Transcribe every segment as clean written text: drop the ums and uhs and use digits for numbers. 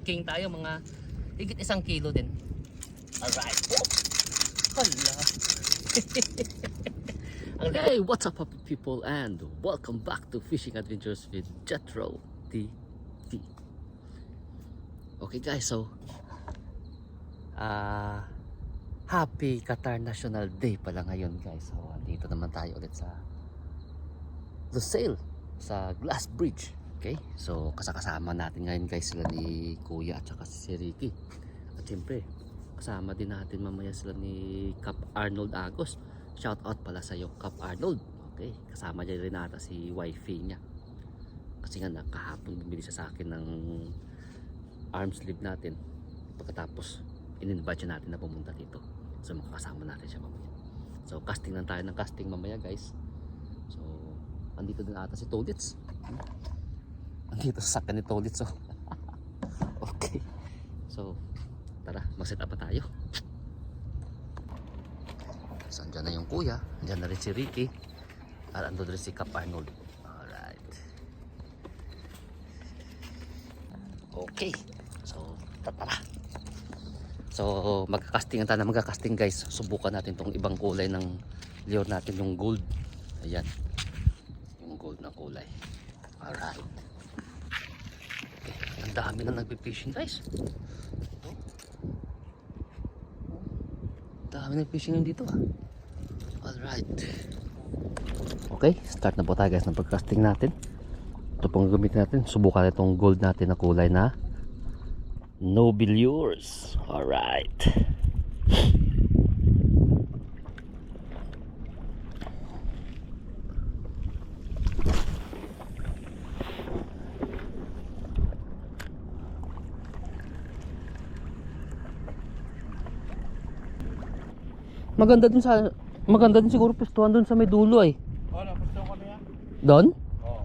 king tayo, mga higit 1 kilo din. Alright. Hala. Hey, what's up people, and welcome back to Fishing Adventures with Jethro TV. Okay guys, so Happy Qatar National Day pala ngayon guys. So dito naman tayo ulit sa Lusail, sa Glass Bridge. Okay, so kasama natin ngayon guys sila ni Kuya at saka si Ricky. At siyempre kasama din natin mamaya sila ni Cap Arnold Agos. Shout out pala sa iyo Cap Arnold. Okay, kasama niya rin nata si wifey niya. Kasi nga kahapon bumili siya sa akin ng arm sleeve natin. Pagkatapos in-invite natin na pumunta dito. So makakasama natin siya mamaya. So casting lang tayo ng casting mamaya guys. So andito din ata si Tolits. Andito sa sakin ni Tolits. So okay. So tara, mag-set up pa tayo. So andyan na yung kuya, andyan na rin si Ricky, at andun rin si Cap Arnold. Alright. Okay. So tara. So magkakasting tayo na magkakasting guys. Subukan natin tong ibang kulay ng lure natin, yung gold. Ayan. Yung gold na kulay. Alright. Okay. Ang dami na nagpi-fishing guys. Dami na fishing dito Alright. Okay, start na po tayo guys ng pagcasting natin. Ito pong gamitin natin. Subukan itong gold natin na kulay na Noble Lures. Alright. Maganda din siguro pistuhan doon sa may dulo ay. Oo, napistuhan ko na yan. Doon? Oo.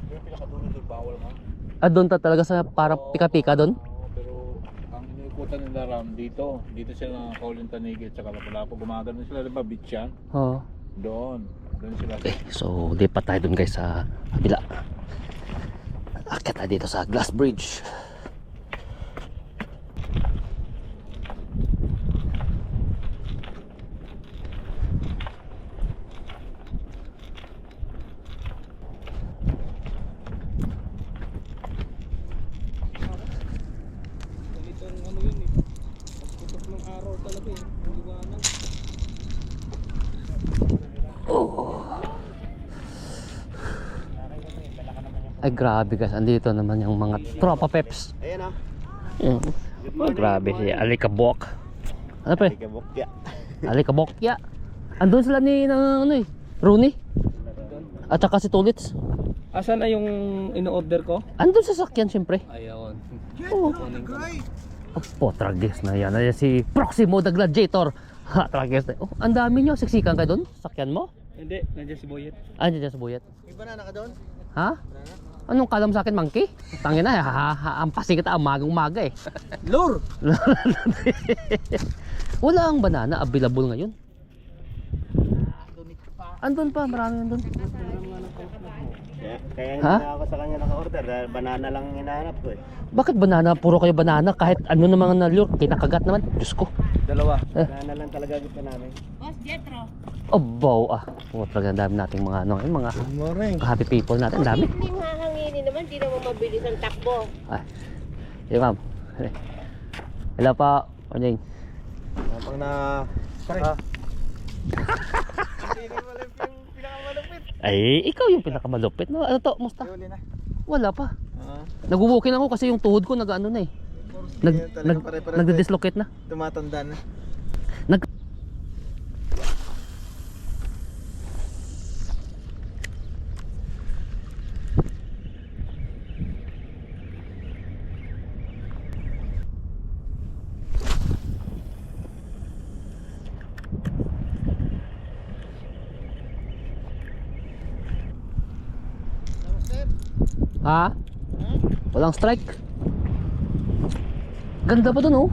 Yung pinakadulo doon, bawal nga. Doon talaga sa para pika-pika doon? Oo, pero ang iniikutan nila ram dito. Dito sila nakakauling tanigi at saka Lapu-Lapu. Gumagano sila, diba beach yan? Oo. Doon sila. Okay, so lipat tayo doon guys sa kabila. Akit tayo dito sa Glass Bridge. Ay grabe guys, andito naman yung mga tropa peps. Ayan Oh, grabe si Alikabok. Ano pa? Alikabokya. Alikabokya. Andun sila ni Rooney. At saka si Tulits. Asan na yung ino-order ko? Andun sa sakyan syempre. Ayun. Oh, tragis na yan. Ayan si Proximo the Gladiator. Ha, tragis na. Oh, ang dami nyo. Siksikan ka doon? Sakyan mo? Hindi, nandiyan si Boyet. Nandiyan sa buyat. May banana ka doon? Ha? Anong kalam sa akin, monkey? Tangin na, ampasin kita umagang-umaga eh. Lure! Wala ang banana available ngayon. Andun pa, marami andun. Kaya Ha? hindi ako sa kanya naka-order dahil banana lang hinahanap ko eh. Bakit banana? Puro kayo banana kahit ano na mga na-lure. Kinakagat naman. Diyos ko. Dalawa. Banana lang talaga gusto namin. Boss Jethro. Oh, wow Oh, talaga ang dami nating mga mga Good morning. happy people natin. Ang dami. Hindi mahanginin naman, di naman mabilis ang takbo. Ay. Hey, ma'am. Hello pa. Morning. Pag na... Pare. Hindi naman yung pinakamalupit. Ay, ikaw yung pinakamalupit. No, ano to? Musta? Huli na. Wala pa. Nagwo-walking ako kasi yung tuhod ko nag-ano na eh. Nagdi-dislocate na. Tumatanda na. Nag Ha? Walang strike. Ganda pa dun oh.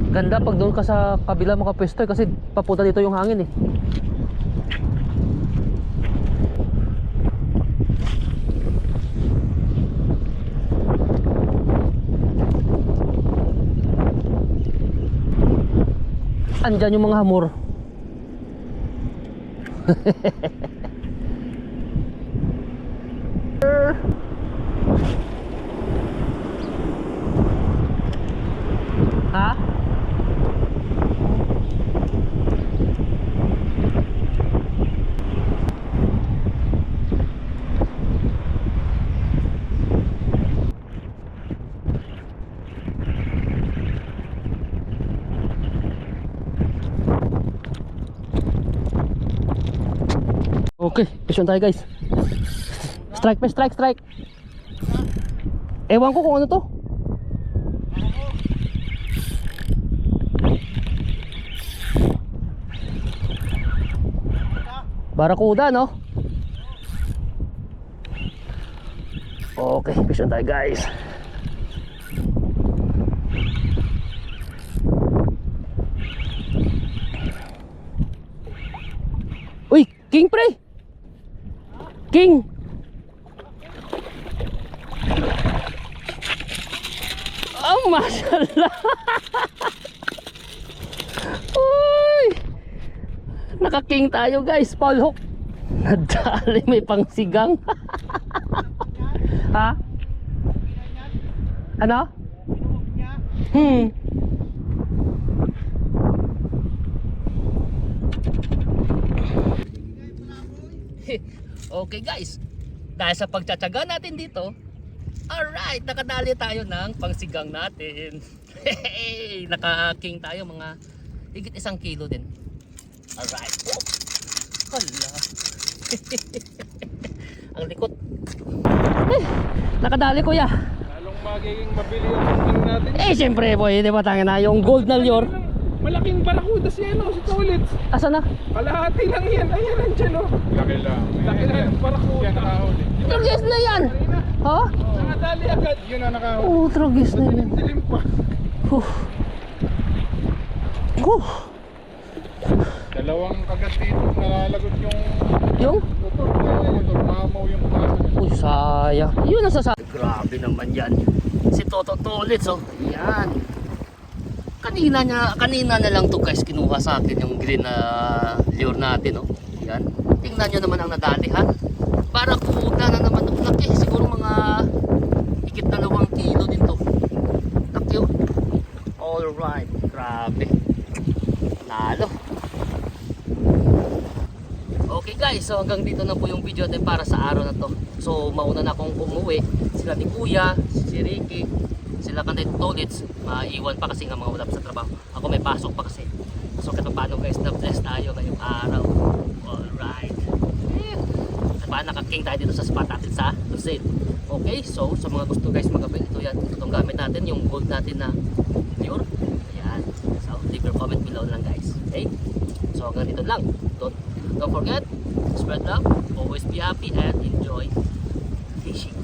Ganda pag doon ka sa kabila makapwesto kasi papunta dito yung hangin eh. Andyan yung mga hamor. Ha? Okay, pisyon tayo guys. Strike pa, strike. Ewan ko kung ano to. Barakuda, no? Okay, pisyon tayo guys. Uy, king pre! King! Oh, mashallah! Uy! Naka-king tayo guys, Paul Hook. Nadali, may pangsigang. Ha? Ano? Okay guys, dahil sa pagtsatsaga natin dito, alright, nakadali tayo ng pangsigang natin. Hey, naka-king tayo, mga higit 1 kilo din. Alright, oh, hala. Ang likot. Nakadali kuya. Lalong magiging mabili yung ano natin. Eh syempre boy, di ba tanga na yung gold na lure. Malaking barakuda si si Tolits. Asa na? Kalahati lang yan. Ayan, nandiyan o. Laki lang. Laki na ng barakuda. Yan nakahuli. Trugis na yan. Ha? Nakadali agad. Yun ang nakahuli. Oh, trugis na yan. Dilim pa. Dalawang kagat dito nalalagot yung Yung? motor. Mamaw yung taas. Uy, sayang. Yun ang sasabi. Grabe naman yan. Si Toto Tolits, oh. Yan. Kanina na lang to guys, kinuha sa akin yung green na lure natin, oh. Yan. Tingnan nyo naman ang nadali, ha. Para kuda na naman ang laki. Siguro mga higit 2 kilo din to. Laki, oh. Alright. Grabe. Nalo. Okay guys, so hanggang dito na po yung video natin para sa araw na to. So mauna na akong umuwi. Sila ni Kuya, si Ricky, sila kanay Tolits, maiwan pa kasi nga mga wala pa sa trabaho. Ako may pasok pa kasi. So kahit paano guys, na-bless tayo ngayong araw. Alright. Paano naka-king tayo dito sa spot natin sa Lucille. Okay, so sa mga gusto guys mag-avail, ito yan. Itong gamit natin, yung gold natin na lure. Ayan. So leave your comment below lang guys. Okay? So hanggang dito lang. Don't forget, spread love, always be happy and enjoy fishing.